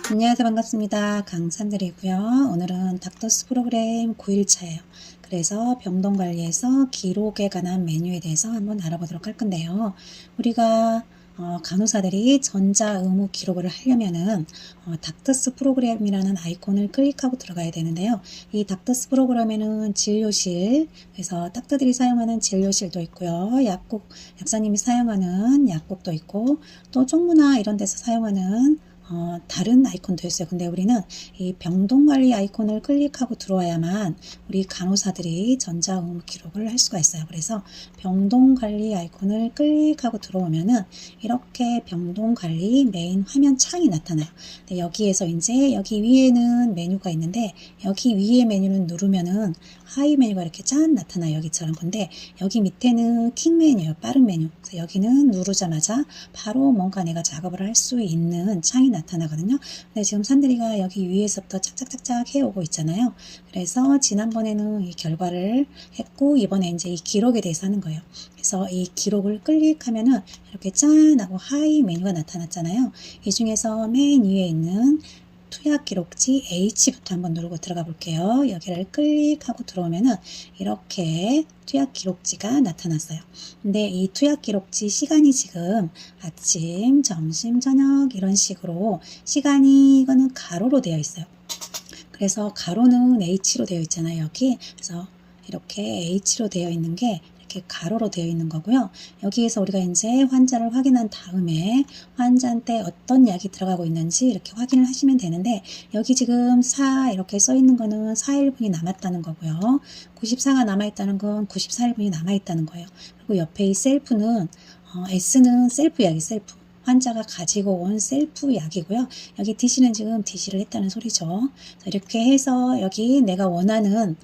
안녕하세요. 반갑습니다. 강산들이고요. 오늘은 닥터스 프로그램 9일차예요. 그래서 병동관리에서 기록에 관한 메뉴에 대해서 한번 알아보도록 할 건데요. 우리가 간호사들이 전자의무 기록을 하려면은 닥터스 프로그램이라는 아이콘을 클릭하고 들어가야 되는데요. 이 닥터스 프로그램에는 진료실, 그래서 닥터들이 사용하는 진료실도 있고요. 약사님이 사용하는 약국도 있고, 또 쪽무나 이런 데서 사용하는 다른 아이콘도 있어요. 근데 우리는 이 병동관리 아이콘을 클릭하고 들어와야만 우리 간호사들이 전자의무 기록을 할 수가 있어요. 그래서 병동관리 아이콘을 클릭하고 들어오면은 이렇게 병동관리 메인 화면 창이 나타나요. 근데 여기에서 이제 여기 위에는 메뉴가 있는데 여기 위에 메뉴는 누르면은 하이 메뉴가 이렇게 짠 나타나요. 여기처럼. 근데 여기 밑에는 킹 메뉴예요. 빠른 메뉴. 그래서 여기는 누르자마자 바로 뭔가 내가 작업을 할 수 있는 창이 나타나거든요. 근데 지금 산들이가 여기 위에서부터 착착착착 해오고 있잖아요. 그래서 지난번에는 이 결과를 했고 이번에 이제 이 기록에 대해서 하는 거예요. 그래서 이 기록을 클릭하면은 이렇게 짠 하고 하이 메뉴가 나타났잖아요. 이 중에서 맨 위에 있는 투약 기록지 H부터 한번 누르고 들어가 볼게요. 여기를 클릭하고 들어오면은 이렇게 투약 기록지가 나타났어요. 근데 이 투약 기록지 시간이 지금 아침, 점심, 저녁 이런 식으로 시간이 이거는 가로로 되어 있어요. 그래서 가로는 H로 되어 있잖아요. 여기. 그래서 이렇게 H로 되어 있는 게 이렇게 가로로 되어 있는 거고요. 여기에서 우리가 이제 환자를 확인한 다음에 환자한테 어떤 약이 들어가고 있는지 이렇게 확인을 하시면 되는데 여기 지금 4 이렇게 써 있는 거는 4일분이 남았다는 거고요. 94가 남아있다는 건 94일분이 남아있다는 거예요. 그리고 옆에 이 셀프는 S는 셀프 약이 셀프. 환자가 가지고 온 셀프 약이고요. 여기 DC는 지금 DC를 했다는 소리죠. 이렇게 해서 여기 내가 원하는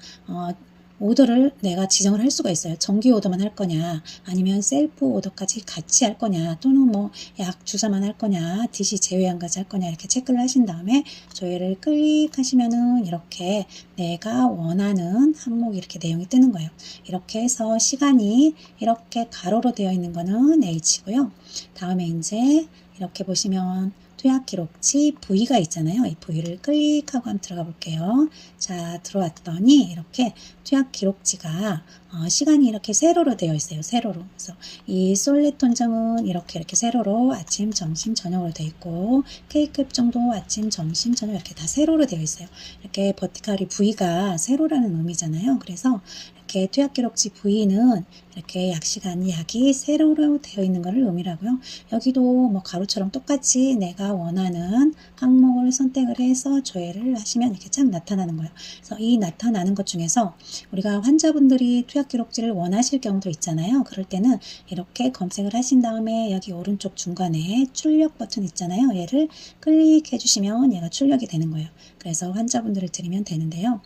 오더를 내가 지정을 할 수가 있어요. 정기 오더만 할 거냐 아니면 셀프 오더까지 같이 할 거냐 또는 뭐 약 주사만 할 거냐 DC 제외한 까지 할 거냐 이렇게 체크를 하신 다음에 조회를 클릭하시면은 이렇게 내가 원하는 항목이 이렇게 내용이 뜨는 거예요. 이렇게 해서 시간이 이렇게 가로로 되어 있는 거는 H고요. 다음에 이제 이렇게 보시면 투약 기록지 V가 있잖아요. 이 V를 클릭하고 한번 들어가 볼게요. 자, 들어왔더니 이렇게 투약 기록지가 시간이 이렇게 세로로 되어 있어요. 세로로. 그래서 이 솔레톤점은 이렇게 세로로 아침, 점심, 저녁으로 되어 있고 K급정도 아침, 점심, 저녁 이렇게 다 세로로 되어 있어요. 이렇게 버티컬이 V가 세로라는 의미잖아요. 그래서 이렇게 투약 기록지 V는 이렇게 약 시간, 약이 세로로 되어 있는 것을 의미하고요. 여기도 뭐 가로처럼 똑같이 내가 원하는 항목을 선택을 해서 조회를 하시면 이렇게 쫙 나타나는 거예요. 그래서 이 나타나는 것 중에서 우리가 환자분들이 투약 기록지를 원하실 경우도 있잖아요. 그럴 때는 이렇게 검색을 하신 다음에 여기 오른쪽 중간에 출력 버튼 있잖아요. 얘를 클릭해 주시면 얘가 출력이 되는 거예요. 그래서 환자분들을 드리면 되는데요.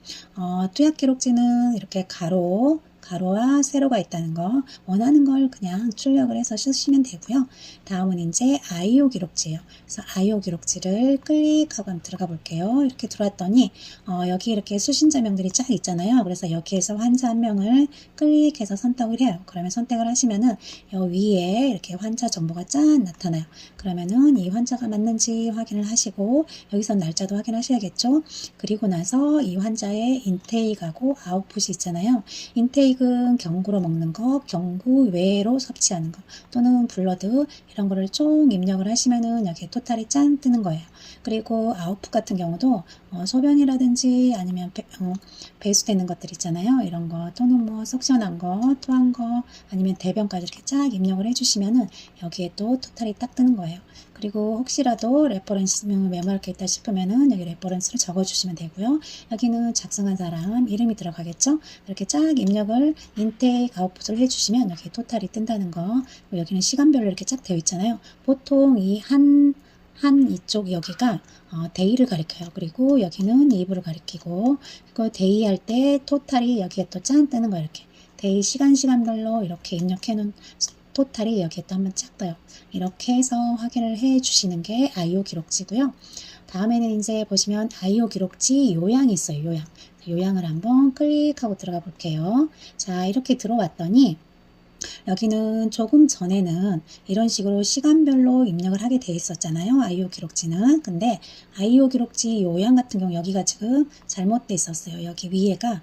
투약 기록지는 이렇게 가로와 세로가 있다는 거 원하는 걸 그냥 출력을 해서 쓰시면 되고요. 다음은 이제 IO 기록지예요. 그래서 IO 기록지를 클릭하고 한번 들어가 볼게요. 이렇게 들어왔더니 여기 이렇게 수신자명들이 쫙 있잖아요. 그래서 여기에서 환자 한 명을 클릭해서 선택을 해요. 그러면 선택을 하시면은 여기 위에 이렇게 환자 정보가 짠 나타나요. 그러면은 이 환자가 맞는지 확인을 하시고 여기서 날짜도 확인하셔야겠죠. 그리고 나서 이 환자의 인테이크하고 아웃풋이 있잖아요. 인테이크는 경구로 먹는 거, 경구 외로 섭취하는 거, 또는 블러드 이런 거를 쭉 입력을 하시면은 여기에 토탈이 짠 뜨는 거예요. 그리고 아웃풋 같은 경우도 소변이라든지 아니면 배수되는 것들 있잖아요. 이런 거 또는 뭐 석션한 거, 토한 거 아니면 대변까지 이렇게 쫙 입력을 해주시면은 여기에 또 토탈이 딱 뜨는 거예요. 그리고 혹시라도 레퍼런스명을 메모할 게 있다 싶으면은 여기 레퍼런스를 적어주시면 되고요. 여기는 작성한 사람 이름이 들어가겠죠. 이렇게 쫙 입력을 인테이크 아웃풋을 해주시면 여기 토탈이 뜬다는 거. 여기는 시간별로 이렇게 쫙 되어 있잖아요. 보통 이 이쪽 여기가 데이를 가리켜요. 그리고 여기는 이브를 가리키고 그리고 데이 할 때 토탈이 여기에 또 짠 뜨는 거예요. 이렇게 데이 시간별로 이렇게 입력해 놓은 토탈이 여기에 또 한번 쫙 떠요. 이렇게 해서 확인을 해 주시는 게 IO 기록지고요. 다음에는 이제 보시면 IO 기록지 요양이 있어요. 요양을 한번 클릭하고 들어가 볼게요. 자, 이렇게 들어왔더니 여기는 조금 전에는 이런 식으로 시간별로 입력을 하게 돼 있었잖아요. IO 기록지는. 근데 IO 기록지 요양 같은 경우 여기가 지금 잘못돼 있었어요. 여기 위에가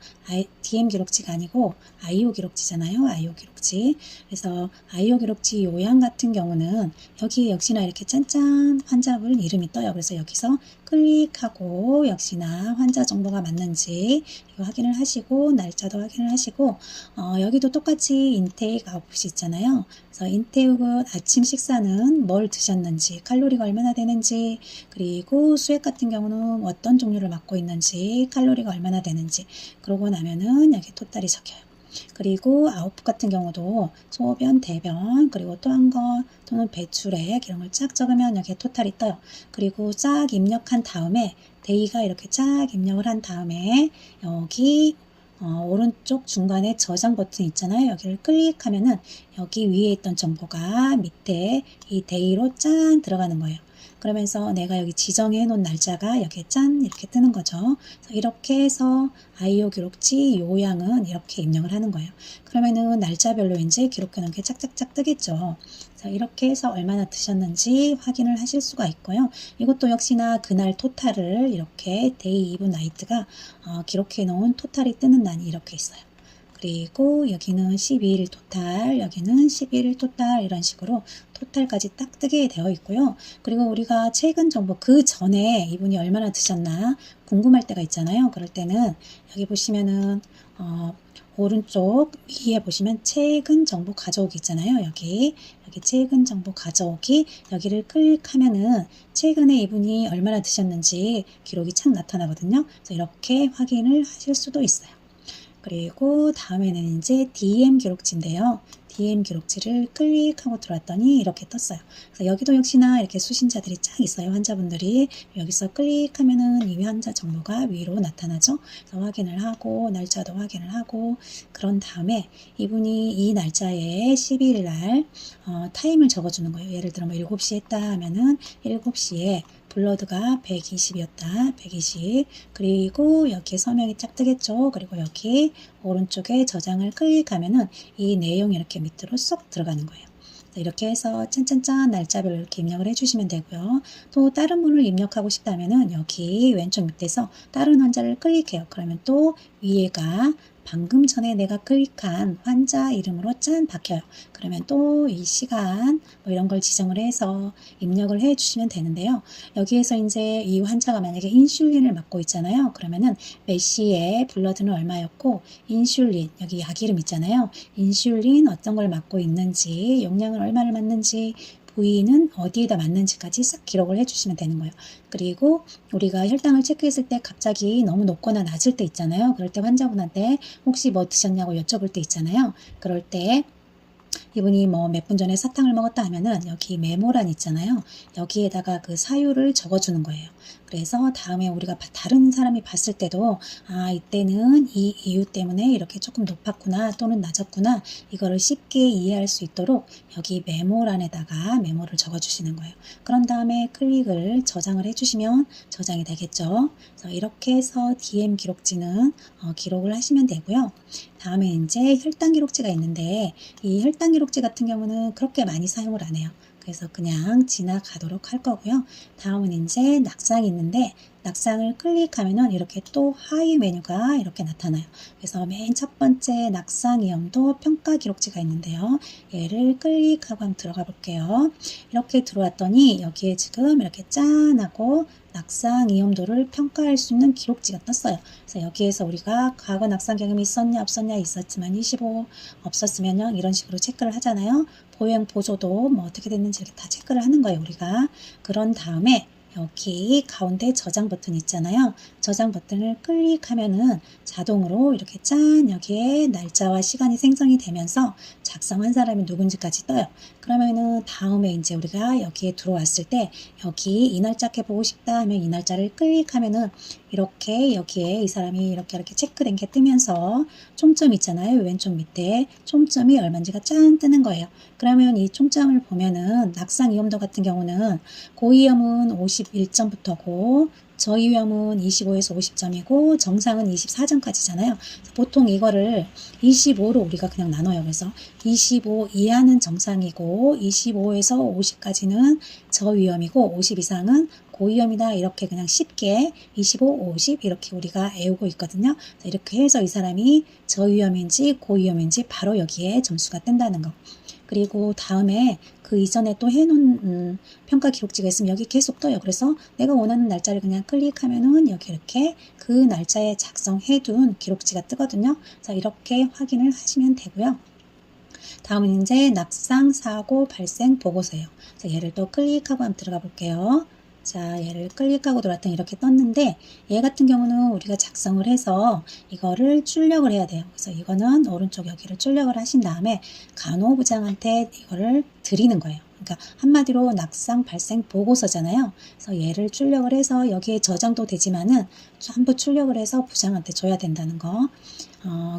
DM 기록지가 아니고 IO 기록지잖아요. IO 기록지. 그래서 IO 기록지 요양 같은 경우는 여기 역시나 이렇게 짠짠 환자분 이름이 떠요. 그래서 여기서 클릭하고 역시나 환자 정보가 맞는지 이거 확인을 하시고 날짜도 확인을 하시고 여기도 똑같이 인테이크 아웃풋이 있잖아요. 그래서 인테이크 아침 식사는 뭘 드셨는지 칼로리가 얼마나 되는지 그리고 수액 같은 경우는 어떤 종류를 맡고 있는지 칼로리가 얼마나 되는지 그러고 나면은 여기 토탈이 적혀요. 그리고 아웃풋 같은 경우도 소변, 대변, 그리고 또 한 거 또는 배출액 이런 걸 쫙 적으면 여기에 토탈이 떠요. 그리고 쫙 입력한 다음에 데이가 이렇게 쫙 입력을 한 다음에 여기 오른쪽 중간에 저장 버튼 있잖아요. 여기를 클릭하면은 여기 위에 있던 정보가 밑에 이 데이로 짠 들어가는 거예요. 그러면서 내가 여기 지정해 놓은 날짜가 여기에 짠 이렇게 뜨는 거죠. 이렇게 해서 IO 기록지 요양은 이렇게 입력을 하는 거예요. 그러면은 날짜별로 이제 기록해 놓은 게 짝짝짝 뜨겠죠. 이렇게 해서 얼마나 드셨는지 확인을 하실 수가 있고요. 이것도 역시나 그날 토탈을 이렇게 데이, 이브, 나이트가 기록해 놓은 토탈이 뜨는 난이 이렇게 있어요. 그리고 여기는 12일 토탈, 여기는 11일 토탈 이런 식으로 토탈까지 딱 뜨게 되어 있고요. 그리고 우리가 최근 정보 그 전에 이분이 얼마나 드셨나 궁금할 때가 있잖아요. 그럴 때는 여기 보시면은 오른쪽 위에 보시면 최근 정보 가져오기 있잖아요. 여기 최근 정보 가져오기 여기를 클릭하면은 최근에 이분이 얼마나 드셨는지 기록이 착 나타나거든요. 그래서 이렇게 확인을 하실 수도 있어요. 그리고 다음에는 이제 DM 기록지인데요. DM 기록지를 클릭하고 들어왔더니 이렇게 떴어요. 그래서 여기도 역시나 이렇게 수신자들이 쫙 있어요. 환자분들이 여기서 클릭하면은 이 환자 정보가 위로 나타나죠. 그래서 확인을 하고 날짜도 확인을 하고 그런 다음에 이분이 이 날짜에 12일 날 타임을 적어주는 거예요. 예를 들어 뭐 7시 했다 하면은 7시에 블러드가 120이었다. 120. 그리고 여기에 서명이 쫙 뜨겠죠. 그리고 여기 오른쪽에 저장을 클릭하면은 이 내용이 이렇게 밑으로 쏙 들어가는 거예요. 이렇게 해서 짠짠짠 날짜별로 이렇게 입력을 해주시면 되고요. 또 다른 분을 입력하고 싶다면은 여기 왼쪽 밑에서 다른 환자를 클릭해요. 그러면 또 위에가 방금 전에 내가 클릭한 환자 이름으로 짠 박혀요. 그러면 또 이 시간 뭐 이런 걸 지정을 해서 입력을 해 주시면 되는데요. 여기에서 이제 이 환자가 만약에 인슐린을 맞고 있잖아요. 그러면은 몇 시에 블러드는 얼마였고 인슐린 여기 약 이름 있잖아요. 인슐린 어떤 걸 맞고 있는지 용량을 얼마를 맞는지 부위는 어디에다 맞는지까지 싹 기록을 해주시면 되는 거예요. 그리고 우리가 혈당을 체크했을 때 갑자기 너무 높거나 낮을 때 있잖아요. 그럴 때 환자분한테 혹시 뭐 드셨냐고 여쭤볼 때 있잖아요. 그럴 때 이분이 뭐 몇 분 전에 사탕을 먹었다 하면은 여기 메모란 있잖아요. 여기에다가 그 사유를 적어주는 거예요. 그래서 다음에 우리가 다른 사람이 봤을 때도 이때는 이 이유 때문에 이렇게 조금 높았구나 또는 낮았구나 이거를 쉽게 이해할 수 있도록 여기 메모란에다가 메모를 적어주시는 거예요. 그런 다음에 클릭을 저장을 해주시면 저장이 되겠죠. 그래서 이렇게 해서 DM 기록지는 기록을 하시면 되고요. 다음에 이제 혈당 기록지가 있는데 이 혈당 기록지 같은 경우는 그렇게 많이 사용을 안 해요. 그래서 그냥 지나가도록 할 거고요. 다음은 이제 낙상이 있는데 낙상을 클릭하면은 이렇게 또 하위 메뉴가 이렇게 나타나요. 그래서 맨 첫 번째 낙상 위험도 평가 기록지가 있는데요. 얘를 클릭하고 한번 들어가 볼게요. 이렇게 들어왔더니 여기에 지금 이렇게 짠하고 낙상 위험도를 평가할 수 있는 기록지가 떴어요. 그래서 여기에서 우리가 과거 낙상 경험이 있었냐 없었냐 있었지만 25 없었으면 0 이런 식으로 체크를 하잖아요. 보행 보조도 뭐 어떻게 됐는지 이렇게 다 체크를 하는 거예요. 우리가 그런 다음에 여기 가운데 저장 버튼 있잖아요. 저장 버튼을 클릭하면은 자동으로 이렇게 짠 여기에 날짜와 시간이 생성이 되면서 작성한 사람이 누군지까지 떠요. 그러면은 다음에 이제 우리가 여기에 들어왔을 때 여기 이 날짜 보고 싶다 하면 이 날짜를 클릭하면은 이렇게 여기에 이 사람이 이렇게 체크된 게 뜨면서 총점 있잖아요. 왼쪽 밑에 총점이 얼마인지가 짠 뜨는 거예요. 그러면 이 총점을 보면은 낙상 위험도 같은 경우는 고위험은 51점부터고 저위험은 25에서 50점이고 정상은 24점까지잖아요. 보통 이거를 25로 우리가 그냥 나눠요. 그래서 25 이하는 정상이고 25에서 50까지는 저위험이고 50 이상은 고위험이다. 이렇게 그냥 쉽게 25, 50 이렇게 우리가 외우고 있거든요. 이렇게 해서 이 사람이 저위험인지 고위험인지 바로 여기에 점수가 뜬다는 거. 그리고 다음에 그 이전에 또 해놓은 평가 기록지가 있으면 여기 계속 떠요. 그래서 내가 원하는 날짜를 그냥 클릭하면은 여기 이렇게 그 날짜에 작성해둔 기록지가 뜨거든요. 자, 이렇게 확인을 하시면 되고요. 다음은 이제 낙상, 사고, 발생 보고서예요. 자, 얘를 또 클릭하고 한번 들어가 볼게요. 자, 얘를 클릭하고 들어왔더니 이렇게 떴는데 얘 같은 경우는 우리가 작성을 해서 이거를 출력을 해야 돼요. 그래서 이거는 오른쪽 여기를 출력을 하신 다음에 간호부장한테 이거를 드리는 거예요. 그러니까 한마디로 낙상 발생 보고서잖아요. 그래서 얘를 출력을 해서 여기에 저장도 되지만은 전부 출력을 해서 부장한테 줘야 된다는 거.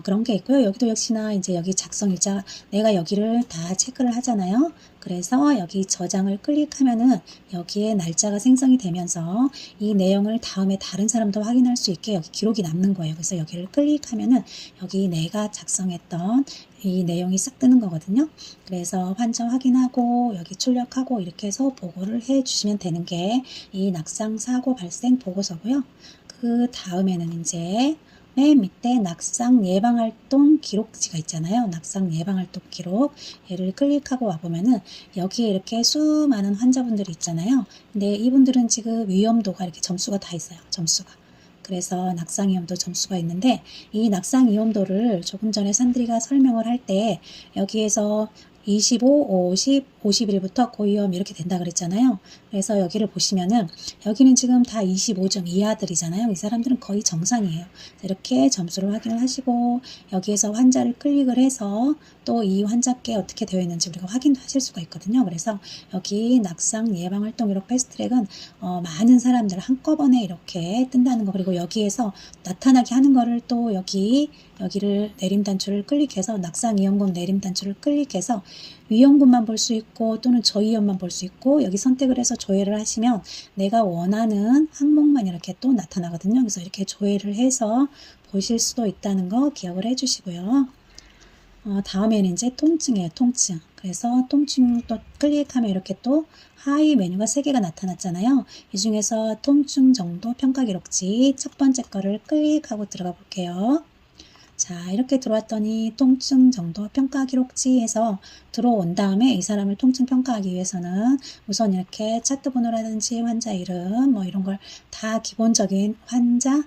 그런 게 있고요. 여기도 역시나 이제 여기 작성일자 내가 여기를 다 체크를 하잖아요. 그래서 여기 저장을 클릭하면은 여기에 날짜가 생성이 되면서 이 내용을 다음에 다른 사람도 확인할 수 있게 여기 기록이 남는 거예요. 그래서 여기를 클릭하면은 여기 내가 작성했던 이 내용이 싹 뜨는 거거든요. 그래서 환자 확인하고 여기 출력하고 이렇게 해서 보고를 해 주시면 되는 게 이 낙상 사고 발생 보고서고요. 그 다음에는 이제 맨 밑에 낙상 예방활동 기록지가 있잖아요. 낙상 예방활동 기록. 얘를 클릭하고 와보면은 여기에 이렇게 수많은 환자분들이 있잖아요. 근데 이분들은 지금 위험도가 이렇게 점수가 다 있어요. 점수가. 그래서 낙상 위험도 점수가 있는데 이 낙상 위험도를 조금 전에 산드리가 설명을 할 때 여기에서 25, 50, 51부터 고위험 이렇게 된다 그랬잖아요. 그래서 여기를 보시면은 여기는 지금 다 25점 이하들이잖아요. 이 사람들은 거의 정상이에요. 이렇게 점수를 확인을 하시고 여기에서 환자를 클릭을 해서 또 이 환자께 어떻게 되어 있는지 우리가 확인하실 수가 있거든요. 그래서 여기 낙상 예방활동 이렇게 패스트트랙은 많은 사람들 한꺼번에 이렇게 뜬다는 거. 그리고 여기에서 나타나게 하는 거를 또 여기를 내림단추를 클릭해서 낙상 위험군 내림단추를 클릭해서 위험군만 볼 수 있고 또는 저위험만 볼 수 있고 여기 선택을 해서 조회를 하시면 내가 원하는 항목만 이렇게 또 나타나거든요. 그래서 이렇게 조회를 해서 보실 수도 있다는 거 기억을 해주시고요. 다음에는 이제 통증이에요. 통증. 그래서 통증 또 클릭하면 이렇게 또 하위 메뉴가 3개가 나타났잖아요. 이 중에서 통증 정도 평가 기록지 첫 번째 거를 클릭하고 들어가 볼게요. 자, 이렇게 들어왔더니 통증 정도 평가 기록지에서 들어온 다음에 이 사람을 통증 평가하기 위해서는 우선 이렇게 차트 번호라든지 환자 이름 뭐 이런 걸 다 기본적인 환자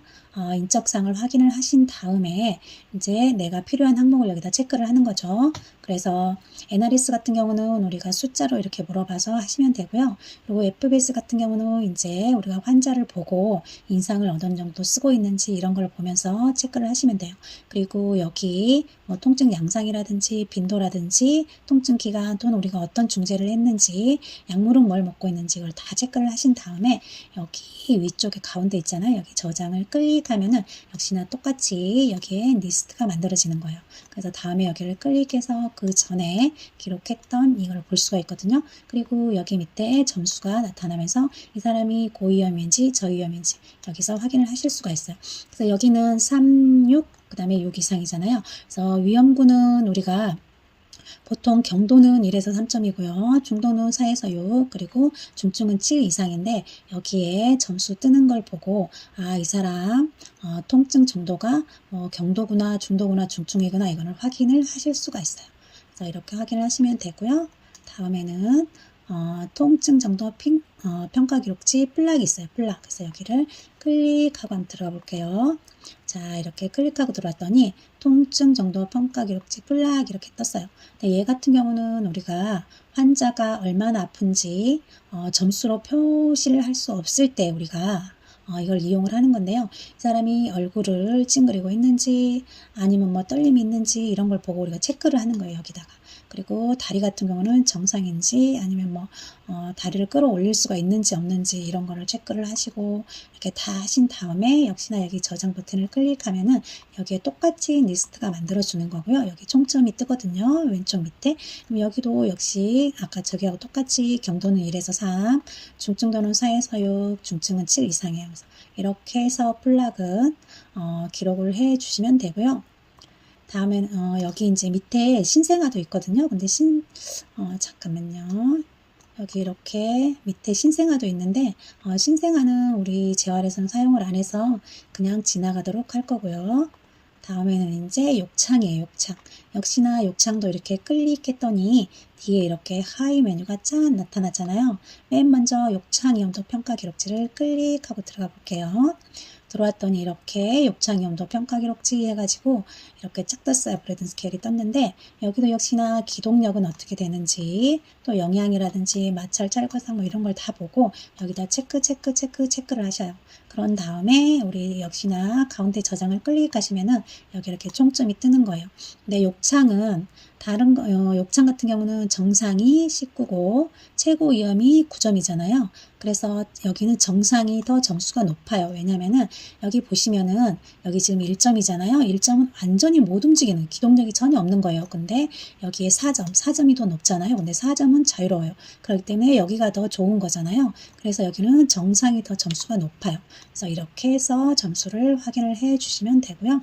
인적사항을 확인을 하신 다음에 이제 내가 필요한 항목을 여기다 체크를 하는 거죠. 그래서 NRS 같은 경우는 우리가 숫자로 이렇게 물어봐서 하시면 되고요. 그리고 FBS 같은 경우는 이제 우리가 환자를 보고 인상을 어느 정도 쓰고 있는지 이런 걸 보면서 체크를 하시면 돼요. 그리고 여기 뭐 통증 양상이라든지 빈도라든지 통증 기간 또는 우리가 어떤 중재를 했는지 약물은 뭘 먹고 있는지 이걸 다 체크를 하신 다음에 여기 위쪽에 가운데 있잖아요. 여기 저장을 클릭하면은 역시나 똑같이 여기에 리스트가 만들어지는 거예요. 그래서 다음에 여기를 클릭해서 그 전에 기록했던 이걸 볼 수가 있거든요. 그리고 여기 밑에 점수가 나타나면서 이 사람이 고위험인지 저위험인지 여기서 확인을 하실 수가 있어요. 그래서 여기는 3, 6, 그 다음에 6 이상이잖아요. 그래서 위험군은 우리가 보통 경도는 1에서 3점이고요. 중도는 4에서 6, 그리고 중증은 7 이상인데 여기에 점수 뜨는 걸 보고 이 사람 통증 정도가 경도구나 중도구나 중증이구나 이거를 확인을 하실 수가 있어요. 그래서 이렇게 확인을 하시면 되고요. 다음에는 통증 정도 평가 기록지 플락이 있어요. 플락. 그래서 여기를 클릭하고 한번 들어가 볼게요. 자, 이렇게 클릭하고 들어왔더니 통증 정도 평가 기록지 플락 이렇게 떴어요. 근데 얘 같은 경우는 우리가 환자가 얼마나 아픈지 점수로 표시를 할 수 없을 때 우리가 이걸 이용을 하는 건데요. 이 사람이 얼굴을 찡그리고 있는지 아니면 뭐 떨림이 있는지 이런 걸 보고 우리가 체크를 하는 거예요. 여기다가. 그리고 다리 같은 경우는 정상인지 아니면 뭐 다리를 끌어올릴 수가 있는지 없는지 이런 거를 체크를 하시고 이렇게 다 하신 다음에 역시나 여기 저장 버튼을 클릭하면은 여기에 똑같이 리스트가 만들어주는 거고요. 여기 총점이 뜨거든요. 왼쪽 밑에. 그럼 여기도 역시 아까 저기하고 똑같이 경도는 1에서 3, 중증도는 4에서 6, 중증은 7 이상이에요. 그래서 이렇게 해서 플락은 기록을 해 주시면 되고요. 다음엔 여기 이제 밑에 신생아도 있거든요. 근데 잠깐만요. 여기 이렇게 밑에 신생아도 있는데 신생아는 우리 재활에서는 사용을 안 해서 그냥 지나가도록 할 거고요. 다음에는 이제 욕창이에요. 욕창. 역시나 욕창도 이렇게 클릭했더니 뒤에 이렇게 하위 메뉴가 짠 나타났잖아요. 맨 먼저 욕창 이염도 평가 기록지를 클릭하고 들어가 볼게요. 들어왔더니 이렇게 욕창 이염도 평가 기록지 해가지고 이렇게 쫙 떴어요. 브래든 스케일이 떴는데 여기도 역시나 기동력은 어떻게 되는지 또 영양이라든지 마찰 찰과상 뭐 이런 걸 다 보고 여기다 체크를 하셔요. 그런 다음에 우리 역시나 가운데 저장을 클릭하시면은 여기 이렇게 총점이 뜨는 거예요. 근데 욕창은 다른 욕창 같은 경우는 정상이 19고 최고 위험이 9점이잖아요. 그래서 여기는 정상이 더 점수가 높아요. 왜냐면은 여기 보시면은 여기 지금 1점이잖아요. 1점은 완전히 못 움직이는 기동력이 전혀 없는 거예요. 근데 여기에 4점이 더 높잖아요. 근데 4점은 자유로워요. 그렇기 때문에 여기가 더 좋은 거잖아요. 그래서 여기는 정상이 더 점수가 높아요. 그래서 이렇게 해서 점수를 확인을 해 주시면 되고요.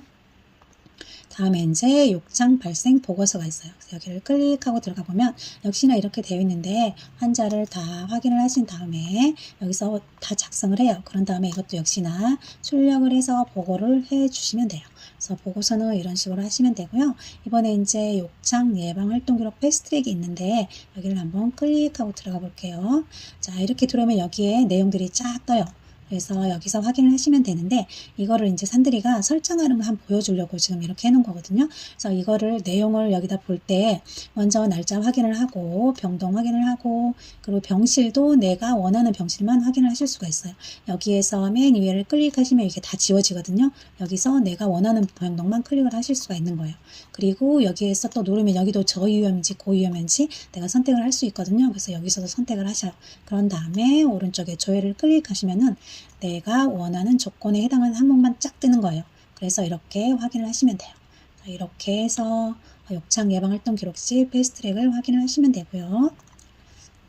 다음에 이제 욕창 발생 보고서가 있어요. 그래서 여기를 클릭하고 들어가 보면 역시나 이렇게 되어 있는데 환자를 다 확인을 하신 다음에 여기서 다 작성을 해요. 그런 다음에 이것도 역시나 출력을 해서 보고를 해 주시면 돼요. 그래서 보고서는 이런 식으로 하시면 되고요. 이번에 이제 욕창 예방 활동 기록 패스트트랙이 있는데 여기를 한번 클릭하고 들어가 볼게요. 자, 이렇게 들어오면 여기에 내용들이 쫙 떠요. 그래서 여기서 확인을 하시면 되는데 이거를 이제 산들이가 설정하는 거 한번 보여주려고 지금 이렇게 해놓은 거거든요. 그래서 이거를 내용을 여기다 볼 때 먼저 날짜 확인을 하고 병동 확인을 하고 그리고 병실도 내가 원하는 병실만 확인을 하실 수가 있어요. 여기에서 맨 위에를 클릭하시면 이게 다 지워지거든요. 여기서 내가 원하는 병동만 클릭을 하실 수가 있는 거예요. 그리고 여기에서 또 누르면 여기도 저위험인지 고위험인지 내가 선택을 할 수 있거든요. 그래서 여기서도 선택을 하셔요. 그런 다음에 오른쪽에 조회를 클릭하시면은 내가 원하는 조건에 해당하는 항목만 쫙 뜨는 거예요. 그래서 이렇게 확인을 하시면 돼요. 이렇게 해서 욕창 예방활동 기록지 패스트트랙을 확인을 하시면 되고요.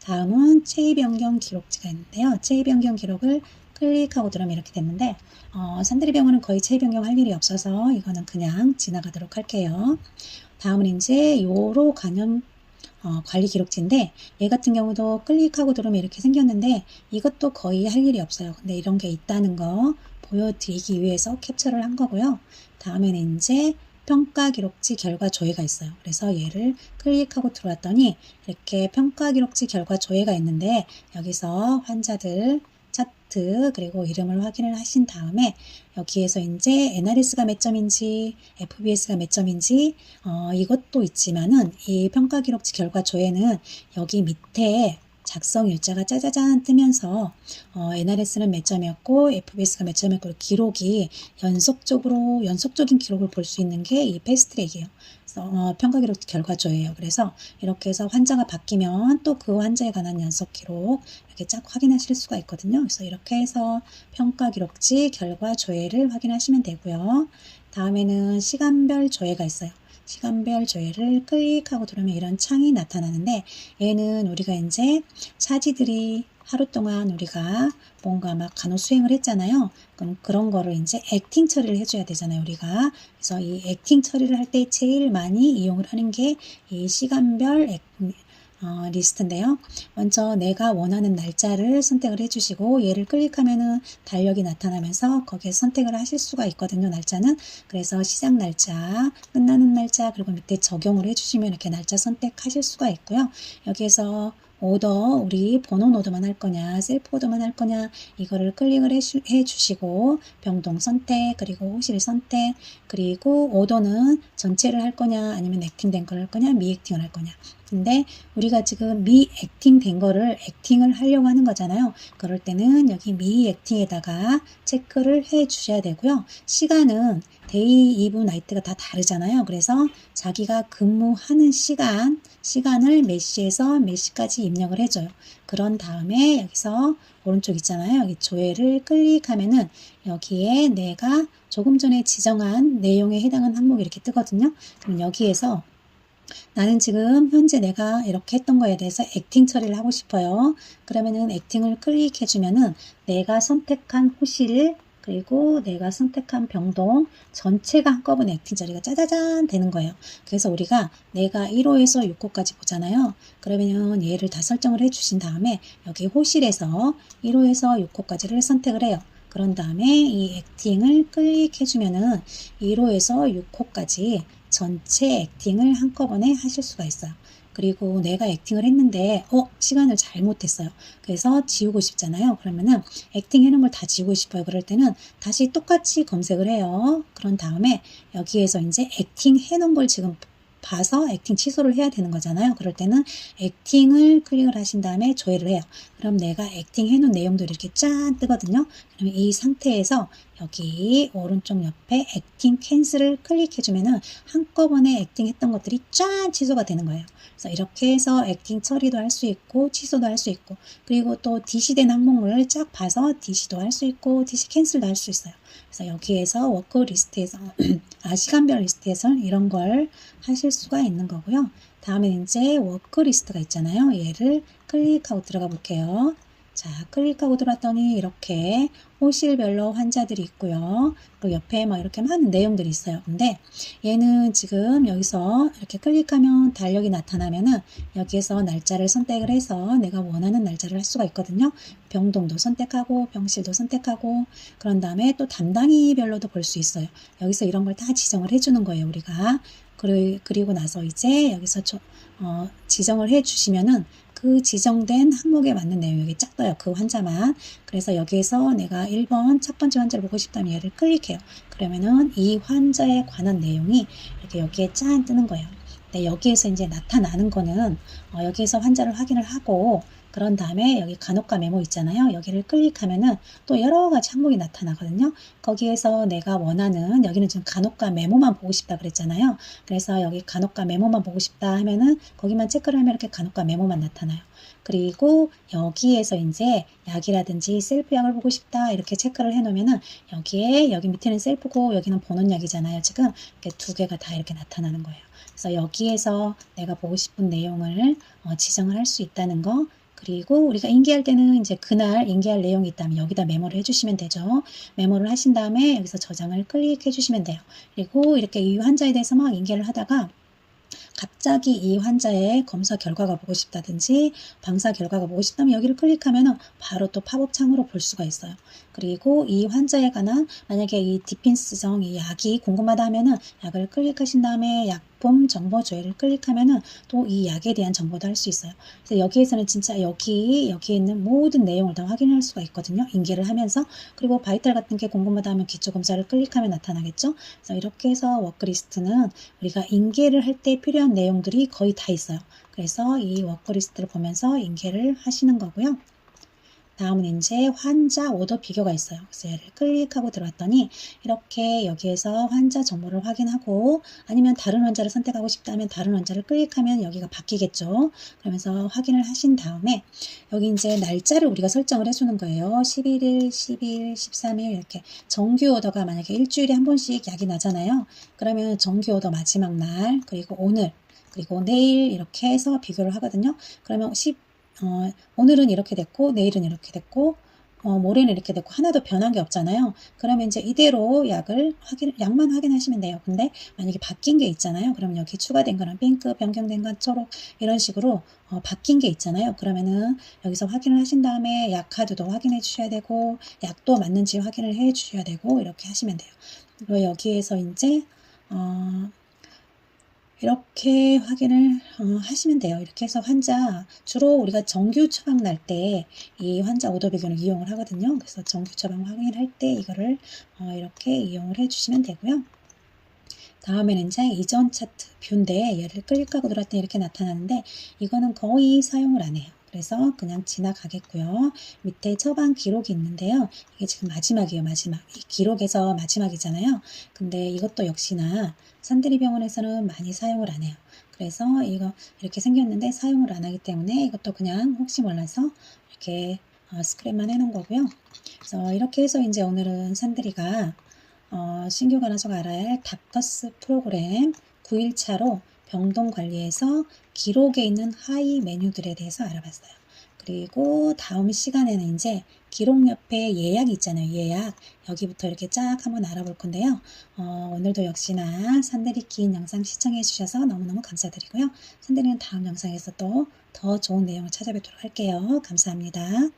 다음은 체위 변경 기록지가 있는데요. 체위 변경 기록을 클릭하고 들어오면 이렇게 됐는데 산들이 병원은 거의 체위 변경할 일이 없어서 이거는 그냥 지나가도록 할게요. 다음은 이제 요로 간염 관리 기록지인데 얘 같은 경우도 클릭하고 들어오면 이렇게 생겼는데 이것도 거의 할 일이 없어요. 근데 이런 게 있다는 거 보여드리기 위해서 캡처를 한 거고요. 다음에는 이제 평가 기록지 결과 조회가 있어요. 그래서 얘를 클릭하고 들어왔더니 이렇게 평가 기록지 결과 조회가 있는데 여기서 환자들 차트 그리고 이름을 확인을 하신 다음에 여기에서 이제 NRS가 몇 점인지 FBS가 몇 점인지 이것도 있지만은 이 평가 기록지 결과 조회는 여기 밑에 작성 일자가 짜자잔 뜨면서 NRS는 몇 점이었고 FBS가 몇 점이었고 기록이 연속적인 기록을 볼 수 있는 게 이 패스트트랙이에요. 그래서 평가 기록 결과 조회예요. 그래서 이렇게 해서 환자가 바뀌면 또 그 환자에 관한 연속 기록 이렇게 쫙 확인하실 수가 있거든요. 그래서 이렇게 해서 평가 기록지 결과 조회를 확인하시면 되고요. 다음에는 시간별 조회가 있어요. 시간별 조회를 클릭하고 들어오면 이런 창이 나타나는데 얘는 우리가 이제 차지들이 하루 동안 우리가 뭔가 막 간호 수행을 했잖아요. 그럼 그런 거를 이제 액팅 처리를 해줘야 되잖아요, 우리가. 그래서 이 액팅 처리를 할 때 제일 많이 이용을 하는 게 이 시간별 리스트인데요. 먼저 내가 원하는 날짜를 선택을 해주시고 얘를 클릭하면은 달력이 나타나면서 거기에 선택을 하실 수가 있거든요. 날짜는. 그래서 시작 날짜, 끝나는 날짜 그리고 밑에 적용을 해주시면 이렇게 날짜 선택하실 수가 있고요. 여기에서 오더 우리 번호 오더만 할 거냐 셀프 오더만 할 거냐 이거를 클릭을 해주시고 병동 선택 그리고 호실 선택 그리고 오더는 전체를 할 거냐 아니면 액팅된 걸 할 거냐 미액팅을 할 거냐 근데 우리가 지금 미액팅 된 거를 액팅을 하려고 하는 거잖아요. 그럴 때는 여기 미액팅에다가 체크를 해 주셔야 되고요. 시간은 데이, 이브, 나이트가 다 다르잖아요. 그래서 자기가 근무하는 시간을 몇 시에서 몇 시까지 입력을 해줘요. 그런 다음에 여기서 오른쪽 있잖아요. 여기 조회를 클릭하면은 여기에 내가 조금 전에 지정한 내용에 해당하는 항목이 이렇게 뜨거든요. 그럼 여기에서 나는 지금 현재 내가 이렇게 했던 거에 대해서 액팅 처리를 하고 싶어요. 그러면은 액팅을 클릭해주면은 내가 선택한 호실 그리고 내가 선택한 병동 전체가 한꺼번에 액팅 처리가 짜자잔 되는 거예요. 그래서 우리가 내가 1호에서 6호까지 보잖아요. 그러면 얘를 다 설정을 해주신 다음에 여기 호실에서 1호에서 6호까지를 선택을 해요. 그런 다음에 이 액팅을 클릭해주면은 1호에서 6호까지 전체 액팅을 한꺼번에 하실 수가 있어요. 그리고 내가 액팅을 했는데 시간을 잘못했어요. 그래서 지우고 싶잖아요. 그러면은 액팅 해놓은 걸 다 지우고 싶어요. 그럴 때는 다시 똑같이 검색을 해요. 그런 다음에 여기에서 이제 액팅 해놓은 걸 지금 봐서 액팅 취소를 해야 되는 거잖아요. 그럴 때는 액팅을 클릭을 하신 다음에 조회를 해요. 그럼 내가 액팅 해놓은 내용들이 이렇게 짠 뜨거든요. 그러면 이 상태에서 여기 오른쪽 옆에 액팅 캔슬을 클릭해주면은 한꺼번에 액팅 했던 것들이 짠 취소가 되는 거예요. 그래서 이렇게 해서 액팅 처리도 할 수 있고 취소도 할 수 있고 그리고 또 DC된 항목을 쫙 봐서 DC도 할 수 있고 DC 캔슬도 할 수 있어요. 그래서 여기에서 워크 리스트에서 시간별 리스트에서 이런 걸 하실 수가 있는 거고요. 다음에 이제 워크 리스트가 있잖아요. 얘를 클릭하고 들어가 볼게요. 자, 클릭하고 들어왔더니 이렇게 호실별로 환자들이 있고요. 그리고 옆에 막 이렇게 많은 내용들이 있어요. 근데 얘는 지금 여기서 이렇게 클릭하면 달력이 나타나면은 여기에서 날짜를 선택을 해서 내가 원하는 날짜를 할 수가 있거든요. 병동도 선택하고 병실도 선택하고 그런 다음에 또 담당이별로도 볼 수 있어요. 여기서 이런 걸 다 지정을 해주는 거예요. 우리가. 그리고 나서 이제 여기서 지정을 해 주시면은 그 지정된 항목에 맞는 내용이 여기 쫙 떠요. 그 환자만. 그래서 여기에서 내가 1번 첫 번째 환자를 보고 싶다면 얘를 클릭해요. 그러면은 이 환자에 관한 내용이 이렇게 여기에 짠 뜨는 거예요. 근데 여기에서 이제 나타나는 거는 여기에서 환자를 확인을 하고 그런 다음에 여기 간호과 메모 있잖아요. 여기를 클릭하면은 또 여러 가지 항목이 나타나거든요. 거기에서 내가 원하는 여기는 지금 간호과 메모만 보고 싶다 그랬잖아요. 그래서 여기 간호과 메모만 보고 싶다 하면은 거기만 체크를 하면 이렇게 간호과 메모만 나타나요. 그리고 여기에서 이제 약이라든지 셀프약을 보고 싶다 이렇게 체크를 해 놓으면은 여기 밑에는 셀프고 여기는 본원약이잖아요. 지금 이렇게 두 개가 다 이렇게 나타나는 거예요. 그래서 여기에서 내가 보고 싶은 내용을 지정을 할 수 있다는 거. 그리고 우리가 인계할 때는 이제 그날 인계할 내용이 있다면 여기다 메모를 해주시면 되죠. 메모를 하신 다음에 여기서 저장을 클릭해 주시면 돼요. 그리고 이렇게 이 환자에 대해서 막 인계를 하다가 갑자기 이 환자의 검사 결과가 보고 싶다든지 방사 결과가 보고 싶다면 여기를 클릭하면 바로 또 팝업 창으로 볼 수가 있어요. 그리고 이 환자에 관한 만약에 이 디핀스성 이 약이 궁금하다 하면은 약을 클릭하신 다음에 약품 정보 조회를 클릭하면은 또 이 약에 대한 정보도 할 수 있어요. 그래서 여기에서는 진짜 여기에 있는 모든 내용을 다 확인할 수가 있거든요. 인계를 하면서 그리고 바이탈 같은 게 궁금하다 하면 기초 검사를 클릭하면 나타나겠죠. 그래서 이렇게 해서 워크리스트는 우리가 인계를 할 때 필요한 내용들이 거의 다 있어요. 그래서 이 워크리스트를 보면서 인계를 하시는 거고요. 다음은 이제 환자 오더 비교가 있어요. 그래서 얘를 클릭하고 들어왔더니 이렇게 여기에서 환자 정보를 확인하고 아니면 다른 환자를 선택하고 싶다면 다른 환자를 클릭하면 여기가 바뀌겠죠. 그러면서 확인을 하신 다음에 여기 이제 날짜를 우리가 설정을 해주는 거예요. 11일, 12일, 13일 이렇게 정규 오더가 만약에 일주일에 한 번씩 약이 나잖아요. 그러면 정규 오더 마지막 날 그리고 오늘 그리고 내일 이렇게 해서 비교를 하거든요. 그러면 오늘은 이렇게 됐고 내일은 이렇게 됐고 모레는 이렇게 됐고 하나도 변한 게 없잖아요. 그러면 이제 이대로 약만 확인하시면 돼요. 근데 만약에 바뀐 게 있잖아요. 그러면 여기 추가된 거는 핑크, 변경된 건 초록 이런 식으로 바뀐 게 있잖아요. 그러면은 여기서 확인을 하신 다음에 약 카드도 확인해 주셔야 되고 약도 맞는지 확인을 해 주셔야 되고 이렇게 하시면 돼요. 그리고 여기에서 이제 이렇게 확인을 하시면 돼요. 이렇게 해서 주로 우리가 정규 처방 날 때 이 환자 오더 비교를 이용을 하거든요. 그래서 정규 처방 확인할 때 이거를 이렇게 이용을 해주시면 되고요. 다음에는 이제 이전 차트 뷰인데 얘를 클릭하고 들어왔더니 이렇게 나타나는데 이거는 거의 사용을 안 해요. 그래서 그냥 지나가겠고요. 밑에 처방 기록이 있는데요. 이게 지금 마지막이에요. 마지막. 이 기록에서 마지막이잖아요. 근데 이것도 역시나 산드리 병원에서는 많이 사용을 안 해요. 그래서 이거 이렇게 생겼는데 사용을 안 하기 때문에 이것도 그냥 혹시 몰라서 이렇게 스크랩만 해놓은 거고요. 그래서 이렇게 해서 이제 오늘은 산드리가 신규 간호사가 알아야 할 닥터스 프로그램 9일차로 병동 관리에서 기록에 있는 하이 메뉴들에 대해서 알아봤어요. 그리고 다음 시간에는 이제 기록 옆에 예약이 있잖아요. 예약. 여기부터 이렇게 쫙 한번 알아볼 건데요. 오늘도 역시나 산드리 긴 영상 시청해 주셔서 너무너무 감사드리고요. 산드리는 다음 영상에서 또 더 좋은 내용을 찾아뵙도록 할게요. 감사합니다.